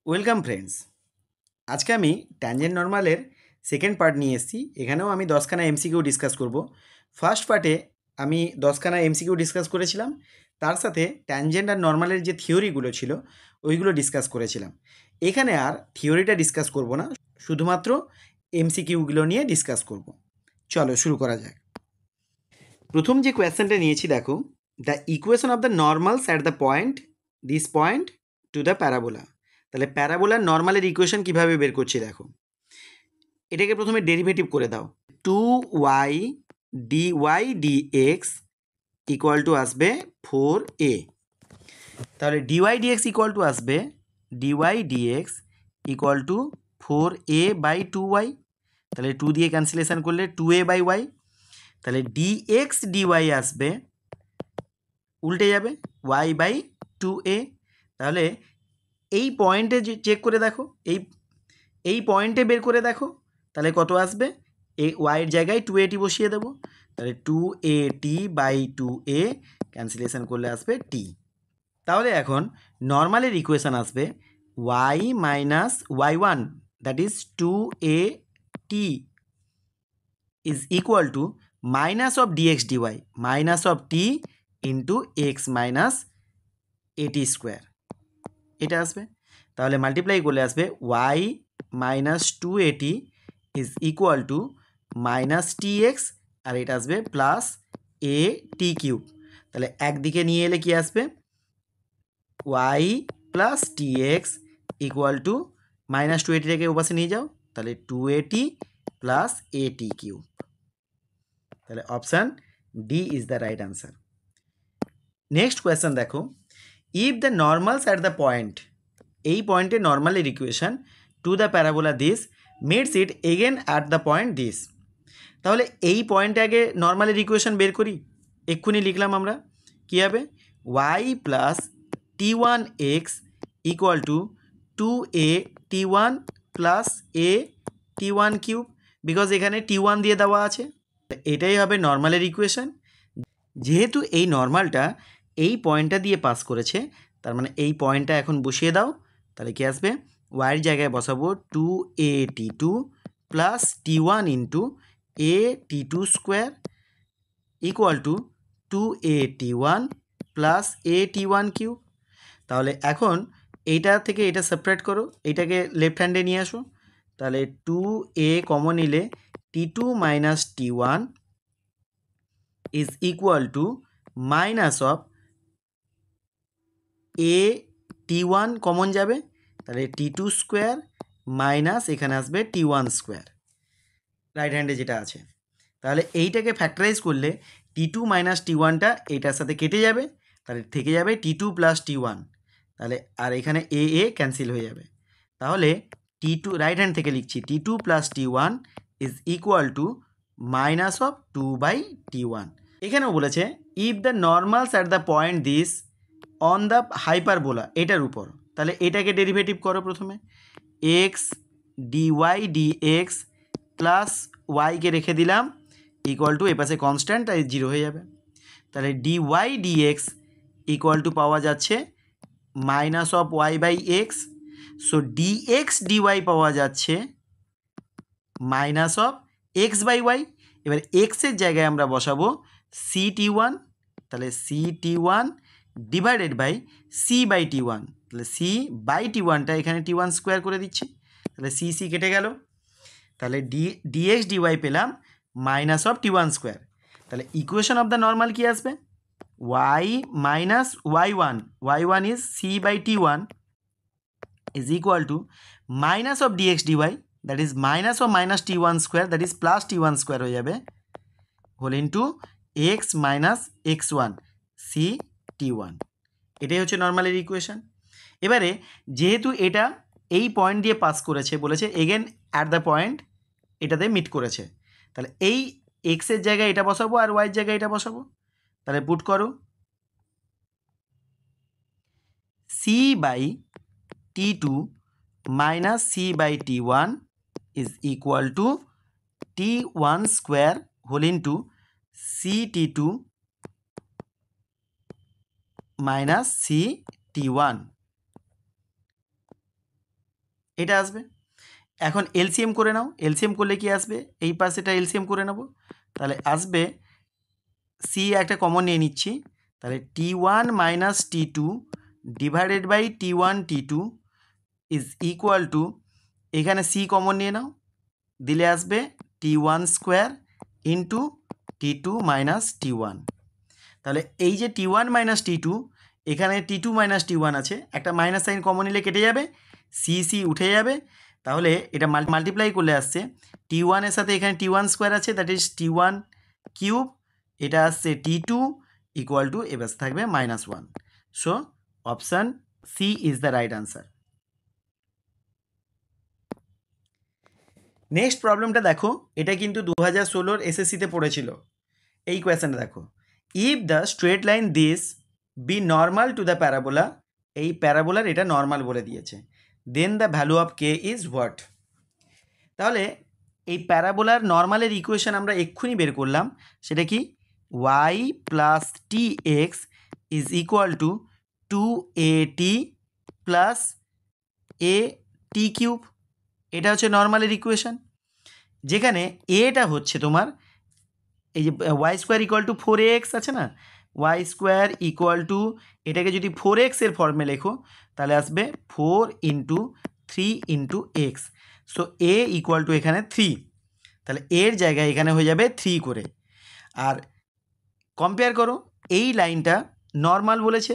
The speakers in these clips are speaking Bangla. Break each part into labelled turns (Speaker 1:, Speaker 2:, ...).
Speaker 1: Welcome friends. আজকে আমি ট্যানজেন্ট নর্মালের সেকেন্ড পার্ট নিয়ে এসেছি। এখানেও আমি 10খানা এমসিকিউ ডিসকাস করব। ফার্স্ট পার্টে আমি 10খানা এমসিকিউ ডিসকাস করেছিলাম, তার সাথে ট্যানজেন্ট আর নর্মালের যে থিওরিগুলো ছিল ওইগুলো ডিসকাস করেছিলাম। এখানে আর থিওরিটা ডিসকাস করব না, শুধুমাত্র এমসিকিউগুলো নিয়ে ডিসকাস করব। চলো শুরু করা যাক। প্রথম যে কোয়েশ্চেনটা নিয়েছি দেখো, the equation of the normals at the point this point to the parabola. তাহলে প্যারাবোলার নর্মালের ইকুয়েশন কীভাবে বের করছি দেখো। এটাকে প্রথমে ডেরিভেটিভ করে দাও। 2y dy dx equal to আসবে 4a। তাহলে dy dx ইকুয়াল টু আসবে dy dx equal to 4a by 2y। তাহলে 2 দিয়ে ক্যান্সেলেশন করলে 2a বাই y। তাহলে dx dy আসবে, উল্টে যাবে, y বাই 2a। তাহলে এই পয়েন্টে চেক করে দেখো, এই পয়েন্টে বের করে দেখো, তাহলে কত আসবে। এই ওয়াইয়ের জায়গায় 2at বসিয়ে দেবো। তাহলে 2at বাই 2a ক্যান্সেলেশন করলে আসবে t। তাহলে এখন নর্মালের ইকুয়েশান আসবে y minus y1 that is 2at is equal to minus of dx dy minus of t into X minus at square, এটা আসবে। তাহলে মাল্টিপ্লাই করলে আসবে y minus 2at is equal to minus tx, আর এটা আসবে প্লাস a t কিউব। তাহলে একদিকে নিয়ে এলে কি আসবে, y plus tx equal to minus 280টাকে ওপাশে নিয়ে যাও, তাহলে 2at plus a t cube. তাহলে option D is the right answer. Next question দেখো, if the normals at the point, এই পয়েন্টে নর্মালের equation to the parabola this meets it again at the point this. তাহলে এই পয়েন্টে আগে নর্মালের ইকুয়েশন বের করি, এক্ষুনি লিখলাম আমরা। কী হবে, y plus t1 x equal to 2a t1 plus a t1 cube, because এখানে t1 দিয়ে দেওয়া আছে। এটাই হবে নর্মালের ইকুয়েশন। যেহেতু এই নর্মালটা এই পয়েন্টটা দিয়ে পাস করেছে, তার মানে এই পয়েন্টটা এখন বসিয়ে দাও। তাহলে কি আসবে, ওয়াইয়ের জায়গায় বসাবো 2at2 plus t1 into at2 square equal two 2at1 plus at1 cube. তাহলে এখন এইটা থেকে এটা সেপারেট করো, এইটাকে লেফট হ্যান্ডে নিয়ে আসো। তাহলে 2a কমন নিলে t2 minus t1 is equal to minus of a t1 common যাবে, তাহলে t2 স্কোয়ার মাইনাস এখানে আসবে t1 স্কোয়ার, রাইট হ্যান্ডে যেটা আছে। তাহলে এইটাকে ফ্যাক্টরাইজ করলে t2 মাইনাস t1টা এইটার সাথে কেটে যাবে, তাহলে থেকে যাবে t2 প্লাস t1। তাহলে আর এখানে a ক্যান্সেল হয়ে যাবে। তাহলে t2 রাইট হ্যান্ড থেকে লিখছি t2 plus t1 is equal to minus of 2 by t1। এখানেও বলেছে if the normals at the point this on the hyperbola, এটার উপর। তাহলে এটাকে ডেরিভেটিভ করো প্রথমে, এক্স ডিওয়াই ডিএক্স প্লাস ওয়াইকে রেখে দিলাম ইকুয়াল টু এপাশে কনস্ট্যান্ট, তাই 0 হয়ে যাবে। তাহলে ডিওয়াই ডিএক্স ইকুয়াল টু পাওয়া যাচ্ছে minus of y by x. So dx dy পাওয়া যাচ্ছে minus of x by y. এবার এক্সের জায়গায় আমরা বসাবো ct1, তাহলে ct1 divided by C by t1। তাহলে সি বাই t1টা এখানে t1 স্কোয়ার করে দিচ্ছি, তাহলে সি কেটে গেল। তাহলে ডিএক্স ডিওয়াই পেলাম মাইনাস অফ t1 স্কোয়ার। তাহলে ইকুয়েশন অফ দ্য নর্মাল কি আসবে, y minus y1 is C by t1 is equal to minus of D X D Y that is minus of minus t1 square that is plus t1 square হয়ে যাবে, whole into X minus x1 C t1। এটাই হচ্ছে নর্মালের ইকুয়েশান। এবারে যেহেতু এটা এই পয়েন্ট দিয়ে পাস করেছে, বলেছে এগেন অ্যাট দ্য পয়েন্ট এটাতে মিট করেছে, তাহলে এই এক্সের জায়গায় এটা বসাবো আর ওয়াইয়ের জায়গায় এটা বসাবো। তাহলে পুট করো c by t2 minus c by t1 is equal to t1 square whole into c t2 minus c t1। এটা আসবে। এখন এলসিএম করে নাও, এলসিএম করলে কি আসবে, এই পাশেটা এলসিএম করে নেব, তাহলে আসবে সি একটা কমন নিয়ে নিচ্ছি, তাহলে T1 minus T2 divided by T1 T2 is equal to, এখানে সি কমন নিয়ে নাও, দিলে আসবে T1 square into T2 minus T1। তাহলে এই যে T1 মাইনাস T2, এখানে T2 মাইনাস T1 আছে, একটা মাইনাস সাইন কমন নিলে কেটে যাবে, সি সি উঠে যাবে, তাহলে এটা মাল্টিপ্লাই করলে আসছে T1 এর সাথে এখানে T1 স্কোয়ার আছে, দ্যাট ইজ T1 কিউব, এটা আসছে T2 ইকুয়াল টু এবার থাকবে -1। So option C is the right answer. Next প্রবলেমটা দেখো, এটা কিন্তু 2016 এসএসসিতে পড়েছিল। এই কোয়েশ্চেনটা দেখো, if the straight line this be normal to the parabola, এই প্যারাবোলার এটা নর্মাল বলে দিয়েছে, then the value of K is what. তাহলে এই প্যারাবোলার নর্মালের ইকুয়েশন আমরা এক্ষুনি বের করলাম, সেটা কি y plus t x is equal to 2at plus a t cube, এটা হচ্ছে নর্মালের ইকুয়েশন, যেখানে এটা হচ্ছে তোমার এই যে Y square equal two 4ax আছে না, ওয়াই স্কোয়ার ইকুয়াল টু, এটাকে যদি 4x এর ফর্মে লেখো তাহলে আসবে 4 into 3 into x, so A equal to এখানে 3, তাহলে এর জায়গায় এখানে হয়ে যাবে 3 করে। আর কম্পেয়ার করো, এই লাইনটা নর্মাল বলেছে,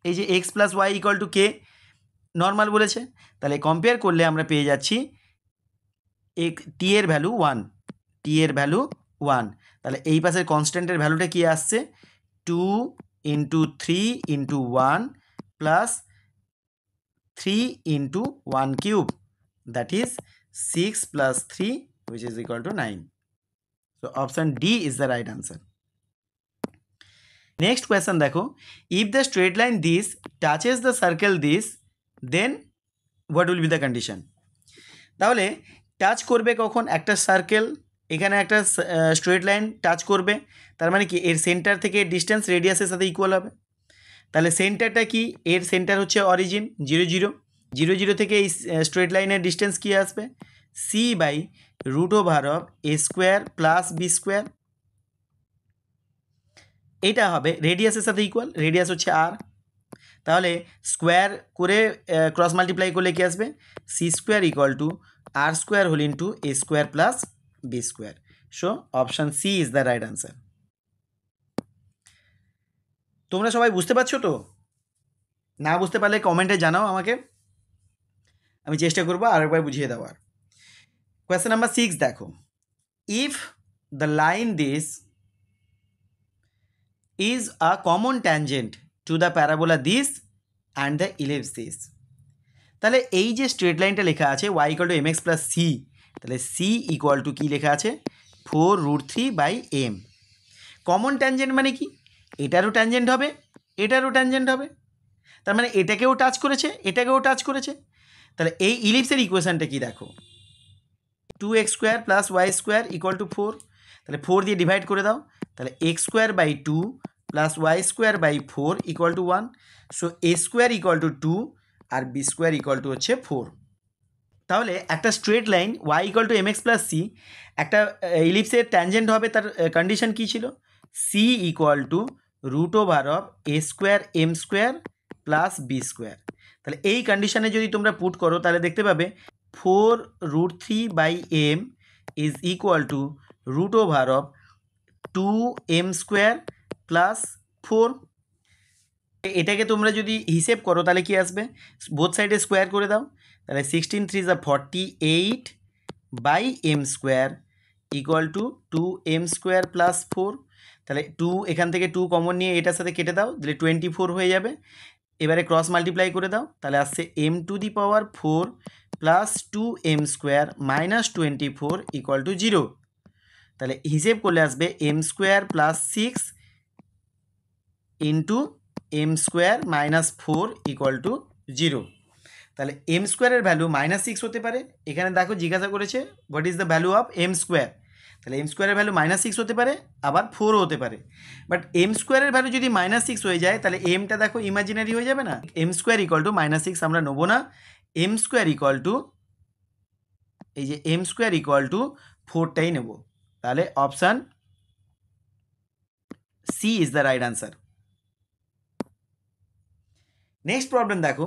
Speaker 1: এই যে x plus y equal to k normal বলেছে, তাহলে কম্পেয়ার করলে আমরা পেয়ে যাচ্ছি টি এর ভ্যালু 1, টি এর ভ্যালু 1, তাহলে এই পাশের কনস্ট্যান্টের ভ্যালুটা কি আসছে 2 into 3 into 1 plus 3 into 1 cube, that is 6 plus 3 which is equal to 9. So option D is the right answer. Next question দেখো, if the straight line this touches the circle this, then what will be the condition? তাহলে টাচ করবে কখন, একটা সার্কেল এখানে একটা স্ট্রেট লাইন টাচ করবে, তার মানে কি এর সেন্টার থেকে ডিস্টেন্স রেডিয়াসের সাথে ইকুয়াল হবে, তাহলে সেন্টারটা কি, এর সেন্টার হচ্ছে অরিজিন 0 0, 0 0 থেকে এই স্ট্রেট লাইনের ডিস্টেন্স কী আসবে c by root over of a square plus b square, এইটা হবে রেডিয়াসের সাথে ইকুয়াল, রেডিয়াস হচ্ছে আর, তাহলে স্কোয়ার করে ক্রস মাল্টিপ্লাই করলে কী আসবে C square equal to r square whole into a square plus b square. So option C is the right answer. তোমরা সবাই বুঝতে পারছো তো? না বুঝতে পারলে কমেন্টে জানাও আমাকে, আমি চেষ্টা করবো আরেকবার বুঝিয়ে দেওয়ার। কোয়েশ্চেন নাম্বার 6 দেখো, if the line this is a common tangent to the parabola this and the ellipse this, তাহলে এই যে স্ট্রেট লাইনটা লেখা আছে y equal to mx plus c, তাহলে c ইকুয়াল টু কী লেখা আছে 4√3/m। কমন ট্যানজেন্ট মানে কি, এটারও ট্যানজেন্ট হবে এটারও ট্যানজেন্ট হবে, তার মানে এটাকেও টাচ করেছে এটাকেও টাচ করেছে, তাহলে এই ইলিপসের ইকুয়েশানটা কি দেখো 2x square plus y square equal to 4, তাহলে 4 দিয়ে ডিভাইড করে দাও, তাহলে x square by 2 plus y square by 4 equal to 1, so a square equal to 2 আর বি স্কোয়ার ইকুয়াল টু হচ্ছে 4। তাহলে একটা straight line y equal to m x plus c, একটা ইলিপসের ট্যানজেন্ট হবে, তার কন্ডিশন কী ছিল c equal to root over of a square M square plus b square, তাহলে এই কন্ডিশনে যদি তোমরা পুট করো তাহলে দেখতে পাবে 4√3/m is equal to root over of 2m square plus 4। এটাকে তোমরা যদি হিসেব করো তাহলে কি আসবে বোথ সাইডে স্কোয়ার করে দাও, তাহলে 16 3 48/m square equal two 2m square plus 4, তাহলে 2 এখান থেকে 2 কমন নিয়ে এটার সাথে কেটে দাও, তাহলে 24 হয়ে যাবে, এবারে ক্রস মাল্টিপ্লাই করে দাও, তাহলে আসছে m⁴ plus 2m square minus 24 equal to 0, তাহলে হিসেব করলে আসবে m square plus 6 into m square minus 4 equal two 0, তাহলে m স্কোয়ারের ভ্যালু -6 হতে পারে, এখানে দেখো জিজ্ঞাসা করেছে what is the value of m square, তাহলে m স্কোয়ারের ভ্যালু -6 হতে পারে আবার 4ও হতে পারে, বাট m স্কোয়ারের ভ্যালু যদি -6 হয়ে যায় তাহলে m টা দেখো ইমাজিনারি হয়ে যাবে না, m স্কোয়ার ইকুয়াল টু -6 আমরা নেবো না, m স্কোয়ার ইকুয়াল টু এই যে এম স্কোয়ার ইকুয়াল টু 4টাই নেব। তাহলে option C is the right answer. Next problem দেখো,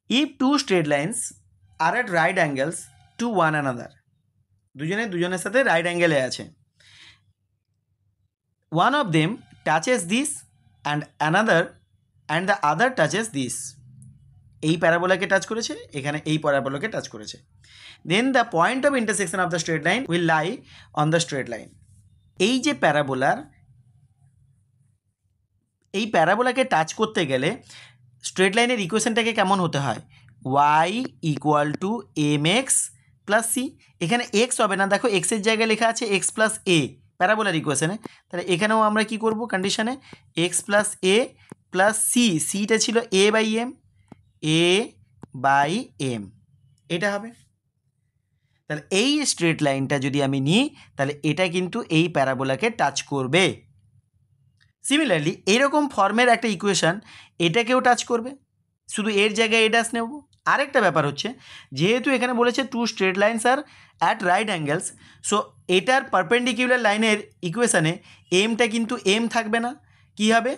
Speaker 1: if two straight lines are at right angles to one another, দুজনের সাথে রাইট অ্যাঙ্গেলে আছে, one of them touches this and the other touches this. এই প্যারাবোলাকে টাচ করেছে, এখানে এই প্যারাবোলাকে টাচ করেছে। Then the point of intersection of the straight line will lie on the straight line. এই যে প্যারাবোলাকে টাচ করতে গেলে স্ট্রেট লাইনের ইকুয়েশনটাকে কেমন হতে হয়? Y equal to m x plus c. এখানে এক্স হবে না, দেখো এক্সের জায়গায় লেখা আছে এক্স প্লাস এ প্যারাবোলার ইকুয়েশনে। তাহলে এখানেও আমরা কি করব কন্ডিশনে, এক্স প্লাস এ প্লাস সি, সিটা ছিল এ বাই এম, এটা হবে। তাহলে এই স্ট্রেট লাইনটা যদি আমি নিই তাহলে এটা কিন্তু এই প্যারাবোলাকে টাচ করবে। সিমিলারলি এরকম ফর্মের একটা ইকুয়েশান এটাকেও টাচ করবে, শুধু এর জায়গায় এ ড্যাশ নেব। আরেকটা ব্যাপার হচ্ছে, যেহেতু এখানে বলেছে two straight lines are at right angles, so এটার পারপেন্ডিকুলার লাইনের ইকুয়েশানে এমটা কিন্তু এম থাকবে না। কি হবে?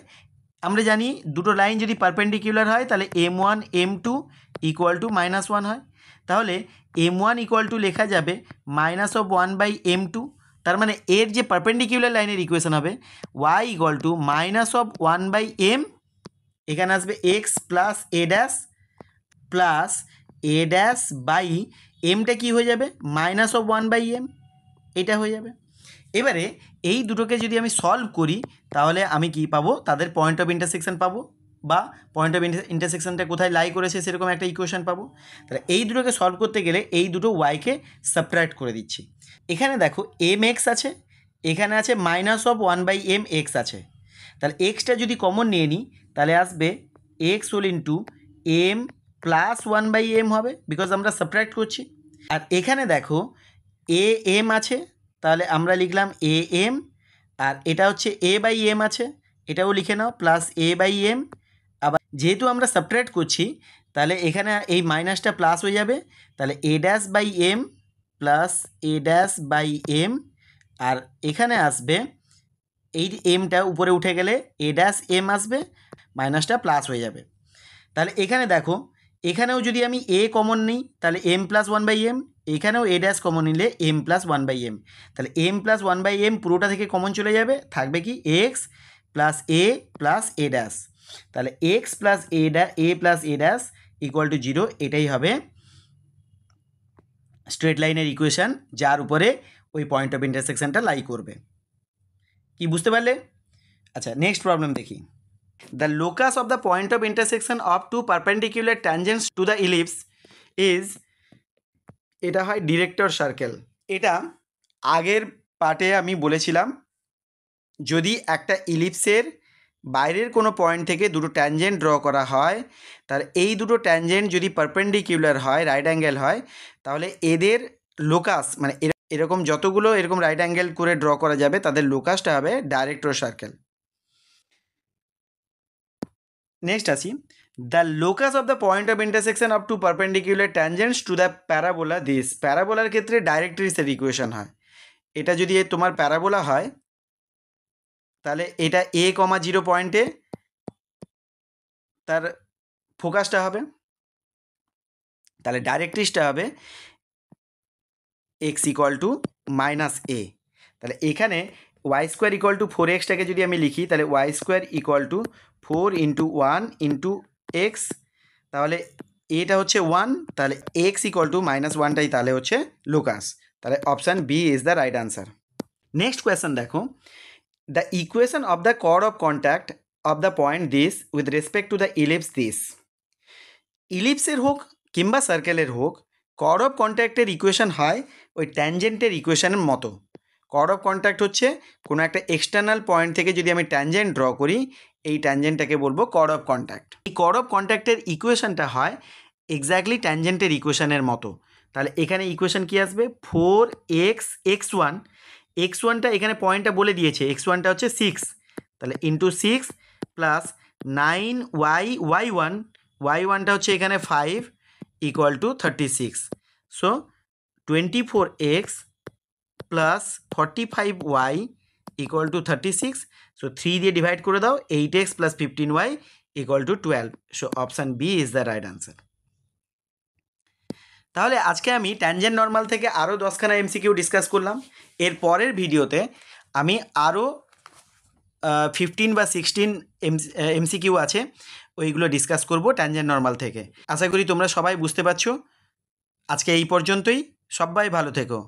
Speaker 1: আমরা জানি দুটো লাইন যদি পারপেন্ডিকুলার হয় তাহলে m1 m2 ইকুয়াল টু -1 হয়। তাহলে m1 ইকুয়াল টু লেখা যাবে -1/m2। তার মানে এর যে পারপেন্ডিকুলার লাইনের ইকুয়েশন হবে y ইকুয়াল টু -1/m, এখানে আসবে x plus a dash plus a dash by এমটা কী হয়ে যাবে -1/m, এটা হয়ে যাবে। এবারে এই দুটোকে যদি আমি সলভ করি তাহলে আমি কি পাবো? তাদের পয়েন্ট অফ ইন্টারসেকশন পাবো, বা পয়েন্ট অফ ইন্টারসেকশনটা কোথায় লাই করেছে সেরকম একটা ইকুয়েশন পাবো। তাহলে এই দুটোকে সলভ করতে গেলে এই দুটো ওয়াইকে সাবট্রাক্ট করে দিচ্ছি। এখানে দেখো এম এক্স আছে, এখানে আছে -1/m এক্স আছে। তাহলে এক্সটা যদি কমন নিয়ে নিই তাহলে আসবে x whole into m plus 1/m হবে, বিকজ আমরা সাবট্রাক্ট করছি। আর এখানে দেখো এ এম আছে, তাহলে আমরা লিখলাম এ এম, আর এটা হচ্ছে এ বাই এম আছে, এটাও লিখে নাও প্লাস এ বাই এম। আবার যেহেতু আমরা সাবট্রাক্ট করছি তাহলে এখানে এই মাইনাসটা প্লাস হয়ে যাবে, তাহলে A dash by M plus A dash by M, আর এখানে আসবে এই এমটা উপরে উঠে গেলে এ ড্যাশ এম আসবে, মাইনাসটা প্লাস হয়ে যাবে। তাহলে এখানে দেখো এখানেও যদি আমি এ কমন নিই তাহলে এম প্লাস 1/m, এখানেও এ ড্যাশ কমন নিলে এম প্লাস 1/m, তাহলে এম প্লাস 1/m পুরোটা থেকে কমন চলে যাবে, থাকবে কি x plus A plus A dash. তাহলে x plus A plus A dash equal to 0, এটাই হবে স্ট্রেট লাইনের ইকুয়েশান যার উপরে ওই পয়েন্ট অফ ইন্টারসেকশনটা লাই করবে। কি বুঝতে পারলে? আচ্ছা, নেক্সট প্রবলেম দেখি। The locus of the point of intersection of two perpendicular tangents to the ellipse is, এটা হয় ডিরেক্টর সার্কেল। এটা আগের পার্টে আমি বলেছিলাম, যদি একটা ইলিপসের বাইরের কোনো পয়েন্ট থেকে দুটো ট্যানজেন্ট ড্র করা হয়, তাহলে এই দুটো ট্যানজেন্ট যদি পারপেন্ডিকুলার হয়, রাইট অ্যাঙ্গেল হয়, তাহলে এদের লোকাস মানে এরকম যতগুলো এরকম রাইট অ্যাঙ্গেল করে ড্র করা যাবে তাদের লোকাসটা হবে ডাইরেক্টর সার্কেল। নেক্সট আসি, the locus of the point of intersection of two perpendicular tangents to the parabola this. প্যারাবোলার ক্ষেত্রে ডাইরেক্ট্রিক্সের ইকুয়েশন হয়। এটা যদি তোমার প্যারাবোলা হয় তাহলে এটা a,0 পয়েন্টে তার ফোকাসটা হবে, তাহলে ডাইরেক্ট্রিক্সটা হবে x ইকুয়াল টু -a। তাহলে এখানে ওয়াই স্কোয়ার ইকুয়াল টু 4x-টাকে যদি আমি লিখি তাহলে y square equal to 4 × 1 × x, তাহলে এটা হচ্ছে 1, তাহলে x ইকুয়াল টু -1টাই তাহলে হচ্ছে লোকাস। তাহলে option B is the right answer. Next question দেখো, the equation of the chord of contact of the point this with respect to the ellipse this. ইলিপসের হোক কিংবা সার্কেলের হোক, কর্ড অফ কন্ট্যাক্টের ইকুয়েশন হয় ওই ট্যানজেন্টের ইকুয়েশনের মতো। কর্ড অফ কন্ট্যাক্ট হচ্ছে কোনো একটা এক্সটার্নাল পয়েন্ট থেকে যদি আমি ট্যানজেন্ট ড্র করি, এই ট্যানজেন্টটাকে বলবো কর্ড অফ কন্ট্যাক্ট। এই কর্ড অফ কন্ট্যাক্টের ইকুয়েশনটা হয় এক্স্যাক্টলি ট্যানজেন্টের ইকুয়েশনের মতো। তাহলে এখানে ইকুয়েশন কি আসবে? 4x x1, x1টা এখানে পয়েন্টটা বলে দিয়েছে, x1টা হচ্ছে 6, তাহলে ইন্টু 6 প্লাস 9y y1, y1টা হচ্ছে এখানে 5 equal to 36। So 24x plus 45y equal to 36। So 3 দিয়ে ডিভাইড করে দাও, 8x plus 15y equal to 12। So option B is the right answer. তাহলে আজকে আমি ট্যানজেন্ট নর্মাল থেকে আরও 10খানা এমসিকিউ ডিসকাস করলাম। এর পরের ভিডিওতে আমি আরও 15 বা 16 এমসিকিউ আছে, ওইগুলো ডিসকাস করব ট্যানজেন্ট নর্মাল থেকে। আশা করি তোমরা সবাই বুঝতে পারছো। আজকে এই পর্যন্তই, সবাই ভালো থেকো।